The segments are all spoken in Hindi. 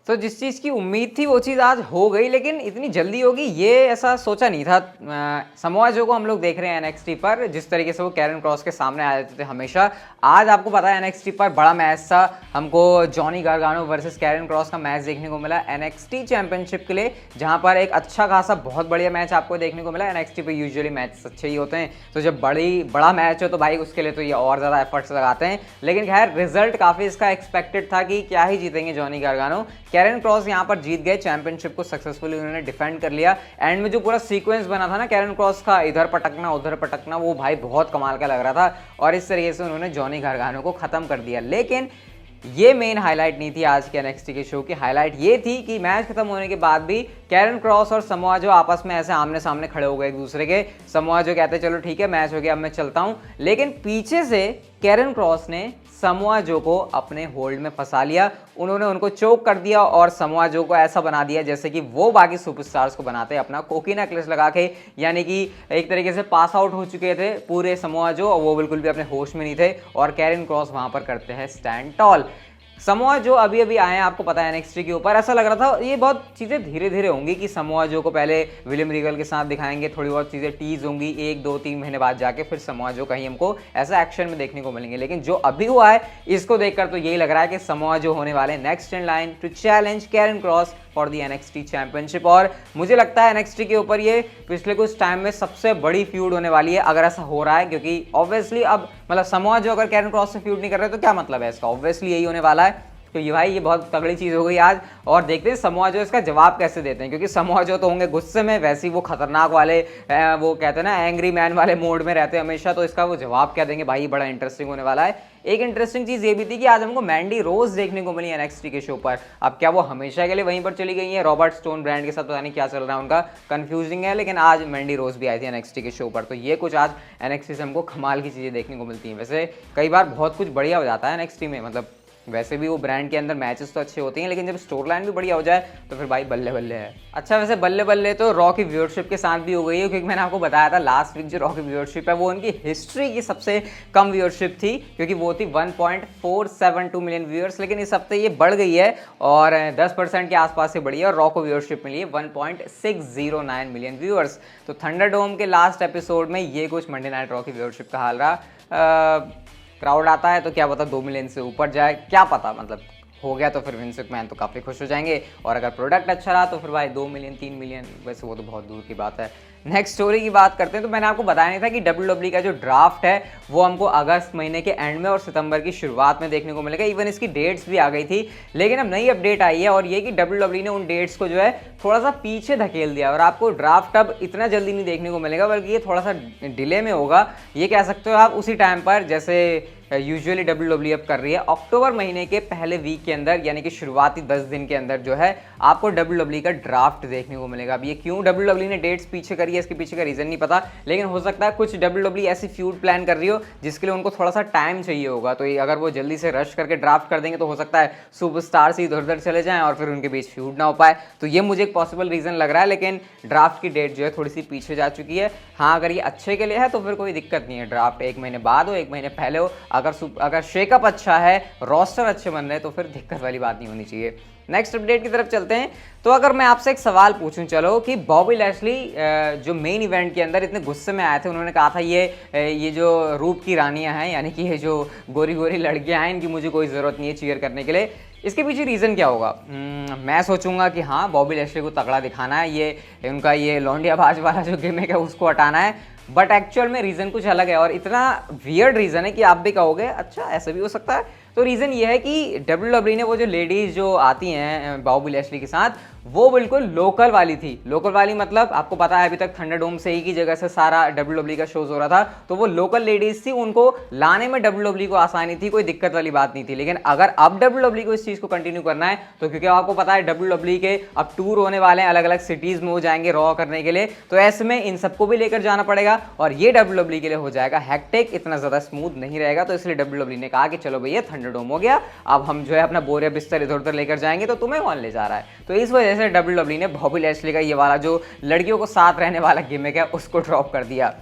तो जिस चीज़ की उम्मीद थी वो चीज़ आज हो गई, लेकिन इतनी जल्दी होगी ये ऐसा सोचा नहीं था। समोआ जो को हम लोग देख रहे हैं एनएक्सटी पर, जिस तरीके से वो कैरन क्रॉस के सामने आ जाते थे हमेशा। आज आपको पता है एनएक्सटी पर बड़ा मैच था, हमको Johnny Gargano versus Karrion Kross का मैच देखने को मिला एनएक्सटी चैंपियनशिप के लिए, जहां पर एक अच्छा खासा बहुत बढ़िया मैच आपको देखने को मिला। एनएक्सटी पे यूजुअली मैच अच्छे ही होते हैं, तो जब बड़ा मैच हो तो भाई उसके लिए तो ये और ज़्यादा एफर्ट्स लगाते हैं। लेकिन खैर रिजल्ट काफ़ी इसका एक्सपेक्टेड था कि क्या ही जीतेंगे जॉनी गार्गानो। कैरन क्रॉस यहाँ पर जीत गए, चैंपियनशिप को सक्सेसफुली उन्होंने डिफेंड कर लिया। एंड में जो पूरा सीक्वेंस बना था ना कैरन क्रॉस का, इधर पटकना उधर पटकना, वो भाई बहुत कमाल का लग रहा था और इस तरीके से उन्होंने जॉनी गार्गानो को खत्म कर दिया। लेकिन ये मेन हाईलाइट नहीं थी आज के एनएक्सटी के शो की। हाईलाइट ये थी कि मैच खत्म होने के बाद भी कैरन क्रॉस और समोआ जो आपस में ऐसे आमने सामने खड़े हो गए एक दूसरे के। समोआ जो कहते चलो ठीक है मैच हो गया अब मैं चलता हूं, लेकिन पीछे से कैरन क्रॉस ने समोआ जो को अपने होल्ड में फंसा लिया। उन्होंने उनको चोक कर दिया और समोआ जो को ऐसा बना दिया जैसे कि वो बाकी सुपरस्टार्स को बनाते हैं अपना कोकी नेकलेस लगा के, यानी कि एक तरीके से पास आउट हो चुके थे पूरे समोआ जो, वो बिल्कुल भी अपने होश में नहीं थे। और कैरन क्रॉस वहां पर करते हैं स्टैंड टॉल। समोआ जो अभी अभी आए हैं, आपको पता है एनएक्सटी के ऊपर, ऐसा लग रहा था ये बहुत चीज़ें धीरे धीरे होंगी कि समोआ जो को पहले विलियम रीगल के साथ दिखाएंगे, थोड़ी बहुत चीज़ें टीज होंगी, 1 2 3 महीने बाद जाके फिर समोआ जो कहीं हमको ऐसा एक्शन में देखने को मिलेंगे। लेकिन जो अभी हुआ है इसको देखकर तो यही लग रहा है कि समोआ जो होने वाले next in line to challenge Karrion Kross for the NXT championship. और मुझे लगता है एनएक्सटी के ऊपर ये पिछले कुछ टाइम में सबसे बड़ी फ्यूड होने वाली है अगर ऐसा हो रहा है, क्योंकि ऑब्वियसली अब मतलब समोआ जो अगर कैरन क्रॉस से फ्यूड नहीं कर रहे तो क्या मतलब है इसका, ऑब्वियसली यही होने वाला है। तो ये भाई ये बहुत तगड़ी चीज़ हो गई आज। और देखते हैं समोआ जो इसका जवाब कैसे देते हैं, क्योंकि समोआ जो तो होंगे गुस्से में, वैसे ही वो खतरनाक वाले वो कहते हैं ना एंग्री मैन वाले मोड में रहते हैं हमेशा, तो इसका वो जवाब क्या देंगे भाई बड़ा इंटरेस्टिंग होने वाला है। एक इंटरेस्टिंग चीज़ ये भी थी कि आज हमको मैंडी रोज देखने को मिली एनएक्सटी के शो पर। अब क्या वो हमेशा के लिए वहीं पर चली गई है रॉबर्ट स्टोन ब्रांड के साथ, पता नहीं क्या चल रहा है उनका, कंफ्यूजिंग है। लेकिन आज मैंडी रोज भी आई थी एनएक्सटी के शो पर, तो ये कुछ आज एनएक्सटी से हमको कमाल की चीज़ें देखने को मिलती हैं। वैसे कई बार बहुत कुछ बढ़िया हो जाता है एनएक्सटी में, मतलब वैसे भी वो ब्रांड के अंदर मैचेस तो अच्छे होते हैं, लेकिन जब स्टोर लाइन भी बढ़िया हो जाए तो फिर भाई बल्ले बल्ले है। अच्छा वैसे बल्ले बल्ले तो रॉ की व्यूअरशिप के साथ भी हो गई है, क्योंकि मैंने आपको बताया था लास्ट वीक जो रॉ की व्यूअरशिप है वो उनकी हिस्ट्री की सबसे कम व्यूअरशिप थी, क्योंकि वो थी 1.472 मिलियन व्यूअर्स। लेकिन इस हफ्ते ये बढ़ गई है और 10% के आसपास से बढ़ी है और रॉ को व्यूअरशिप मिली है 1.609 मिलियन व्यूअर्स। तो थंडरडोम के लास्ट एपिसोड में ये कुछ मंडे नाइट रॉ की व्यूअरशिप का हाल रहा। क्राउड आता है तो क्या पता 2 मिलियन से ऊपर जाए, क्या पता, मतलब हो गया तो फिर विंस मैकमैन तो काफ़ी खुश हो जाएंगे। और अगर प्रोडक्ट अच्छा रहा तो फिर भाई 2 मिलियन 3 मिलियन, वैसे वो तो बहुत दूर की बात है। नेक्स्ट स्टोरी की बात करते हैं। तो मैंने आपको बताया नहीं था कि WWE का जो ड्राफ्ट है वो हमको अगस्त महीने के एंड में और सितंबर की शुरुआत में देखने को मिलेगा। इवन इसकी डेट्स भी आ गई थी, लेकिन अब नई अपडेट आई है और ये कि WWE ने उन डेट्स को जो है थोड़ा सा पीछे धकेल दिया और आपको ड्राफ्ट अब इतना जल्दी नहीं देखने को मिलेगा, बल्कि ये थोड़ा सा डिले में होगा। ये कह सकते हो आप उसी टाइम पर जैसे यूजुअली WWE अब कर रही है, अक्टूबर महीने के पहले वीक के अंदर, यानी कि शुरुआती 10 दिन के अंदर जो है आपको WWE का ड्राफ्ट देखने को मिलेगा। अब ये क्यों WWE ने डेट्स पीछे करी है, इसके पीछे का रीजन नहीं पता, लेकिन हो सकता है कुछ WWE ऐसी फ्यूड प्लान कर रही हो जिसके लिए उनको थोड़ा सा टाइम चाहिए होगा। तो ये अगर वो जल्दी से रश करके ड्राफ्ट कर देंगे तो हो सकता है सुपरस्टार से इधर उधर चले जाएं और फिर उनके बीच फ्यूड ना हो पाए। तो ये मुझे एक पॉसिबल रीजन लग रहा है, लेकिन ड्राफ्ट की डेट जो है थोड़ी सी पीछे जा चुकी है। हाँ अगर ये अच्छे के लिए है तो फिर कोई दिक्कत नहीं है, ड्राफ्ट 1 महीने बाद हो 1 महीने पहले हो, अगर शेकअप अच्छा है, रोस्टर अच्छे बन रहे हैं तो फिर दिक्कत वाली बात नहीं होनी चाहिए। नेक्स्ट अपडेट की तरफ चलते हैं। तो अगर मैं आपसे एक सवाल पूछूं चलो कि बॉबी लैशली जो मेन इवेंट के अंदर इतने गुस्से में आए थे, उन्होंने कहा था ये जो रूप की रानियां हैं, यानी कि ये जो गोरी गोरी लड़कियां हैं, इनकी मुझे कोई ज़रूरत नहीं है चीयर करने के लिए, इसके पीछे रीज़न क्या होगा? मैं सोचूंगा कि हाँ बॉबी लैशली को तगड़ा दिखाना है, ये उनका ये लौंडियाबाज वाला जो गिमिक है उसको हटाना है, बट एक्चुअल में रीज़न कुछ अलग है और इतना वियर्ड रीज़न है कि आप भी कहोगे अच्छा ऐसा भी हो सकता है। तो रीज़न ये है कि WWE ने वो जो लेडीज़ जो आती हैं बॉबी लैशली के साथ, वो बिल्कुल लोकल वाली थी। लोकल वाली मतलब आपको पता है अभी तक थंडरडोम से ही की जगह से सारा WWE का शोज हो रहा था, तो वो लोकल लेडीज़ थी, उनको लाने में WWE को आसानी थी, कोई दिक्कत वाली बात नहीं थी। लेकिन अगर अब WWE को इस चीज़ को कंटिन्यू करना है तो क्योंकि आपको पता है WWE के अब टूर होने वाले हैं, अलग अलग सिटीज़ में वो जाएंगे रॉ करने के लिए, तो ऐसे में इन सबको भी लेकर जाना पड़ेगा और ये WWE के लिए हो जाएगा हैक्टिक, इतना ज़्यादा स्मूथ नहीं रहेगा। तो इसलिए WWE ने कहा कि चलो भैया थंडरडोम हो गया, अब हम जो है अपना बोरिया बिस्तर इधर उधर लेकर जाएंगे, तो तुम्हें कौन ले जा रहा है। तो इस वजह से WWE ने बॉबी लैशली का ये वाला जो लड़कियों को साथ रहने वाला गिमिक है उसको ड्रॉप कर दिया।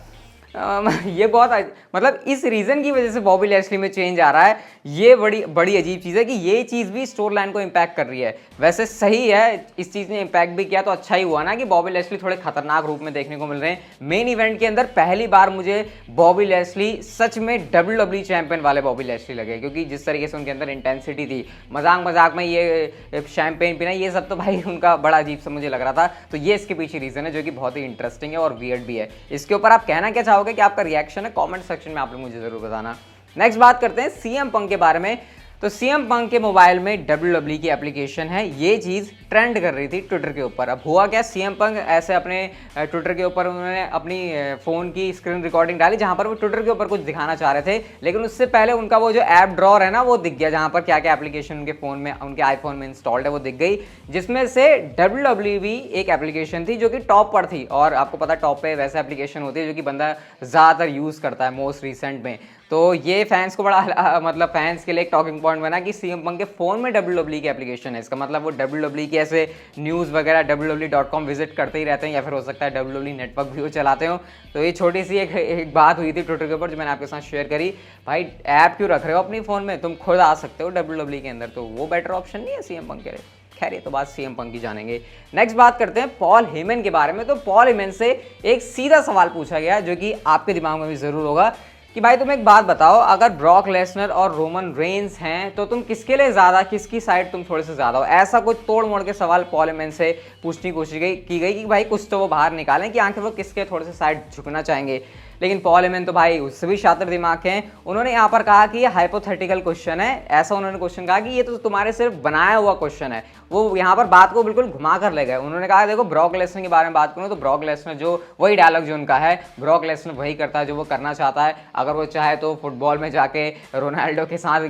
ये बहुत मतलब इस रीज़न की वजह से बॉबी लैशली में चेंज आ रहा है। ये बड़ी बड़ी अजीब चीज़ है कि ये चीज़ भी स्टोर लाइन को इम्पैक्ट कर रही है। वैसे सही है, इस चीज़ ने इम्पैक्ट भी किया तो अच्छा ही हुआ ना कि बॉबी लैशली थोड़े खतरनाक रूप में देखने को मिल रहे हैं। मेन इवेंट के अंदर पहली बार मुझे बॉबी लैशली सच में WWE चैंपियन वाले बॉबी लैशली लगे, क्योंकि जिस तरीके से उनके अंदर इंटेंसिटी थी, मजाक मजाक में ये शैंपेन पीना, ये सब तो भाई उनका बड़ा अजीब सा मुझे लग रहा था। तो ये इसके पीछे रीज़न है जो कि बहुत ही इंटरेस्टिंग है और वियर्ड भी है। इसके ऊपर आप कहना क्या चाहोगे, कि आपका रिएक्शन है कमेंट सेक्शन में आप लोग मुझे जरूर बताना। नेक्स्ट बात करते हैं सीएम पंक के बारे में। तो सीएम पंक के मोबाइल में WWE की एप्लीकेशन है, ये चीज़ ट्रेंड कर रही थी ट्विटर के ऊपर। अब हुआ क्या, सीएम पंक ऐसे अपने ट्विटर के ऊपर उन्होंने अपनी फ़ोन की स्क्रीन रिकॉर्डिंग डाली जहां पर वो ट्विटर के ऊपर कुछ दिखाना चाह रहे थे, लेकिन उससे पहले उनका वो जो ऐप ड्रॉर है ना वो दिख गया, जहां पर क्या क्या एप्लीकेशन उनके फ़ोन में, उनके आईफोन में इंस्टॉल्ड है वो दिख गई, जिसमें से WWE भी एक एप्लीकेशन थी जो कि टॉप पर थी। और आपको पता टॉप पे वैसे एप्लीकेशन होती है जो कि बंदा ज़्यादातर यूज़ करता है मोस्ट रिसेंट में। तो ये फैंस को बड़ा मतलब फैंस के लिए एक टॉकिंग पॉइंट बना कि सीएम पंक के फ़ोन में WWE की एप्लीकेशन है। इसका मतलब वो WWE की ऐसे न्यूज़ वगैरह WWE.com विजिट करते ही रहते हैं, या फिर हो सकता है WWE नेटवर्क भी वो चलाते हो। तो ये छोटी सी एक बात हुई थी ट्विटर के ऊपर जो मैंने आपके साथ शेयर करी। भाई ऐप क्यों रख रहे हो अपनी फ़ोन में, तुम खुद आ सकते हो WWE के अंदर, तो वो बेटर ऑप्शन नहीं है सीएम पंक के लिए। खैर ये तो बात सीएम पंक की जानेंगे। नेक्स्ट बात करते हैं पॉल हेमन के बारे में। तो पॉल हेमन से एक सीधा सवाल पूछा गया जो कि आपके दिमाग में भी ज़रूर होगा कि भाई तुम एक बात बताओ, अगर ब्रॉक लेसनर और रोमन रेंस हैं तो तुम किसके लिए ज़्यादा, किसकी साइड तुम थोड़े से ज़्यादा हो। ऐसा कुछ तोड़ मोड़ के सवाल पॉल हेमन से पूछने की कोशिश की गई कि भाई कुछ तो वो बाहर निकालें कि आखिर वो किसके थोड़े से साइड झुकना चाहेंगे। लेकिन पॉल हेमन तो भाई उससे भी शातिर दिमाग के हैं। उन्होंने यहाँ पर कहा कि ये हाइपोथेटिकल क्वेश्चन है, ऐसा उन्होंने क्वेश्चन कहा कि ये तो तुम्हारे सिर्फ बनाया हुआ क्वेश्चन है। वो यहाँ पर बात को बिल्कुल घुमा कर ले गए। उन्होंने कहा देखो ब्रॉक लेसनर के बारे में बात करूँ तो ब्रॉक लेसनर जो वही डायलॉग जो उनका है, ब्रॉक लेसनर वही करता है जो वो करना चाहता है। अगर वो चाहे तो फुटबॉल में जाके रोनाल्डो के साथ,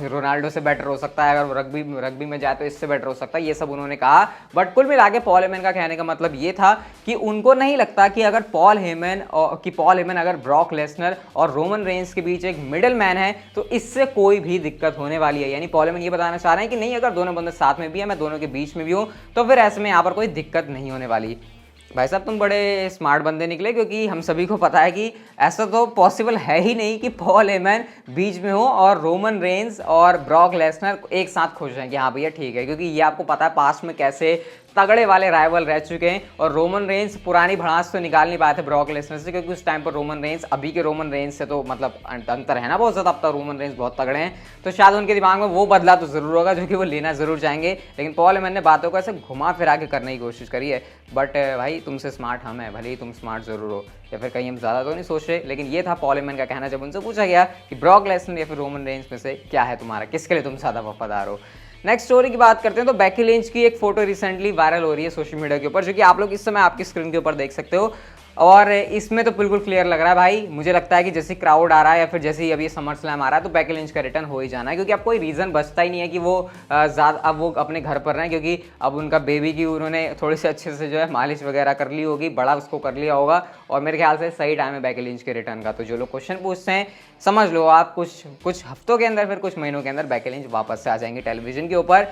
रोनाल्डो से बेटर हो सकता है, अगर वो रग्बी में जाए तो इससे बेटर हो सकता है, ये सब उन्होंने कहा। बट कुल मिला के पॉल हेमन का कहने का मतलब ये था कि उनको नहीं लगता कि अगर पॉल हेमन अगर ब्रॉक लेसनर और रोमन रेंस के बीच एक मिडिल मैन है तो इससे कोई भी दिक्कत होने वाली है। यानी पॉल हेमन ये बताना चाह रहे हैं कि नहीं, अगर दोनों बंदे साथ में भी है, मैं दोनों के बीच में भी हूं, तो फिर ऐसे में यहाँ पर कोई दिक्कत नहीं होने वाली। भाई साहब तुम बड़े स्मार्ट बंदे निकले, क्योंकि हम सभी को पता है कि ऐसा तो पॉसिबल है ही नहीं कि पॉल हेमन बीच में हो और रोमन रेंस और ब्रॉक लेसनर एक साथ खुश हैं कि हाँ भैया ठीक है, क्योंकि ये आपको पता है पास्ट में कैसे तगड़े वाले राइवल रह चुके हैं। और रोमन रेंस पुरानी भड़ास तो निकाल नहीं पाए थे ब्रॉक लेसनर से, क्योंकि उस टाइम पर रोमन रेंस अभी के रोमन रेंस से तो मतलब अंतर है ना बहुत ज़्यादा। अब तक रोमन रेंस बहुत तगड़े हैं, तो शायद उनके दिमाग में वो बदला तो ज़रूर होगा जो कि वो लेना ज़रूर चाहेंगे। लेकिन पॉल हेमन ने बातों को ऐसे घुमा फिरा के करने की कोशिश करी है। बट भाई तुमसे स्मार्ट हम हैं, भले ही तुम स्मार्ट ज़रूर हो या फिर कहीं हम ज़्यादा तो नहीं सोच रहे, लेकिन ये था पॉल हेमन का कहना जब उनसे पूछा गया कि ब्रॉक लेसनर या फिर रोमन रेंस में से क्या है तुम्हारा, किसके लिए तुम ज़्यादा वफादार हो। नेक्स्ट स्टोरी की बात करते हैं। तो बेकी लिंच की एक फोटो रिसेंटली वायरल हो रही है सोशल मीडिया के ऊपर, जो कि आप लोग इस समय आपकी स्क्रीन के ऊपर देख सकते हो। और इसमें तो बिल्कुल क्लियर लग रहा है भाई, मुझे लगता है कि जैसे क्राउड आ रहा है या फिर जैसे ही अभी समर स्लैम आ रहा है तो बेकी लिंच का रिटर्न हो ही जाना है, क्योंकि अब कोई रीज़न बचता ही नहीं है कि वो अब वो अपने घर पर रहें, क्योंकि अब उनका बेबी की उन्होंने थोड़ी सी अच्छे से जो है मालिश वगैरह कर ली होगी, बड़ा उसको कर लिया होगा, और मेरे ख्याल से सही टाइम है बेकी लिंच के रिटर्न का। तो जो लोग क्वेश्चन पूछते हैं समझ लो आप कुछ हफ्तों के अंदर, फिर कुछ महीनों के अंदर बेकी लिंच वापस से आ जाएंगे टेलीविजन के ऊपर।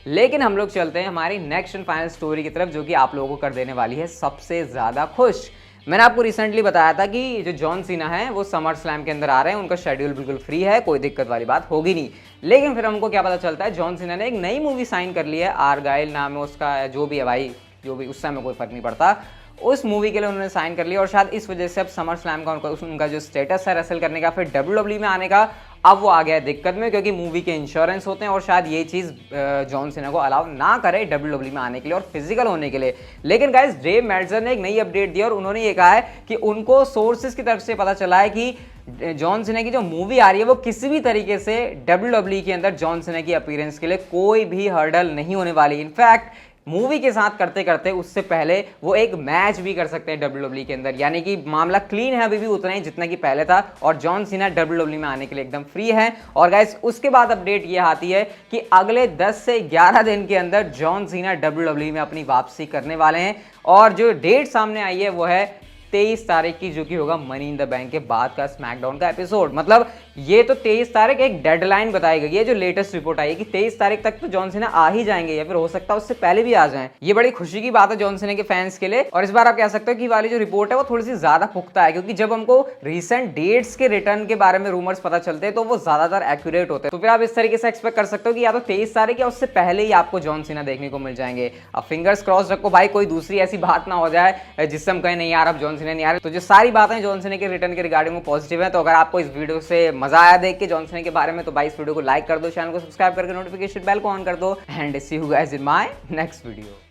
लेकिन हम लोग चलते हैं हमारी नेक्स्ट एंड फाइनल स्टोरी की तरफ, जो कि आप लोगों को कर देने वाली है सबसे ज़्यादा खुश। मैंने आपको रिसेंटली बताया था कि जो जॉन सीना है वो समर स्लैम के अंदर आ रहे हैं, उनका शेड्यूल बिल्कुल फ्री है, कोई दिक्कत वाली बात होगी नहीं। लेकिन फिर हमको क्या पता चलता है, जॉन सीना ने एक नई मूवी साइन कर ली है, आर्गाइल नाम है उसका, जो भी है भाई, जो भी, उस समय कोई फर्क नहीं पड़ता, उस मूवी के लिए उन्होंने साइन कर लिया। और शायद इस वजह से अब समर स्लैम का उनका जो स्टेटस है रेसल करने का, फिर WWE में आने का, अब वो आ गया है दिक्कत में, क्योंकि मूवी के इंश्योरेंस होते हैं और शायद ये चीज़ जॉन सीना को अलाउ ना करे WWE में आने के लिए और फिजिकल होने के लिए। लेकिन गाइस डेव मेल्ट्जर ने एक नई अपडेट दी और उन्होंने ये कहा है कि उनको सोर्सेज की तरफ से पता चला है कि जॉन सीना की जो मूवी आ रही है वो किसी भी तरीके से WWE के अंदर जॉन सीना की अपीयरेंस के लिए कोई भी हर्डल नहीं होने वाली। इनफैक्ट मूवी के साथ करते करते उससे पहले वो एक मैच भी कर सकते हैं WWE के अंदर, यानी कि मामला क्लीन है अभी भी उतना ही जितना कि पहले था, और जॉन सीना WWE में आने के लिए एकदम फ्री है। और गाइस उसके बाद अपडेट ये आती है कि अगले 10 से 11 दिन के अंदर जॉन सीना WWE में अपनी वापसी करने वाले हैं। और जो डेट सामने आई है वो है 23 तारीख की, जो कि होगा मनी इन द बैंक के बाद का स्मैकडाउन का एपिसोड। मतलब ये तो 23 तारीख एक डेडलाइन बताई गई है, जो लेटेस्ट रिपोर्ट आई है कि 23 तारीख तक तो जॉन सीना आ ही जाएंगे या फिर हो सकता है उससे पहले भी आ जाएं। ये बड़ी खुशी की बात है जॉन सीना के फैंस के लिए। और इस बार आप कह सकते हो कि वाली जो रिपोर्ट है वो थोड़ी सी ज्यादा पुख्ता है, क्योंकि जब हमको रिसेंट डेट्स के रिटर्न के बारे में रूमर्स पता चलते हैं तो वो ज्यादातर एक्यूरेट होते हैं। तो फिर आप इस तरीके से एक्सपेक्ट कर सकते हो कि या तो 23 तारीख या उससे पहले ही आपको जॉन सीना देखने को मिल जाएंगे। अब फिंगर्स क्रॉस रखो भाई, कोई दूसरी ऐसी बात ना हो जाए जिससे हम कहें नहीं यार अब जॉन सीना नहीं आ रहे। तो जो सारी बातें जॉन सीना के रिटर्न के रिगार्डिंग वो पॉजिटिव है। तो अगर आपको इस वीडियो से मजा आया देख के जॉन सीना के बारे में, तो भाई इस वीडियो को लाइक कर दो, चैनल को सब्सक्राइब करके नोटिफिकेशन बेल को ऑन कर दो, and see you guys in my next video.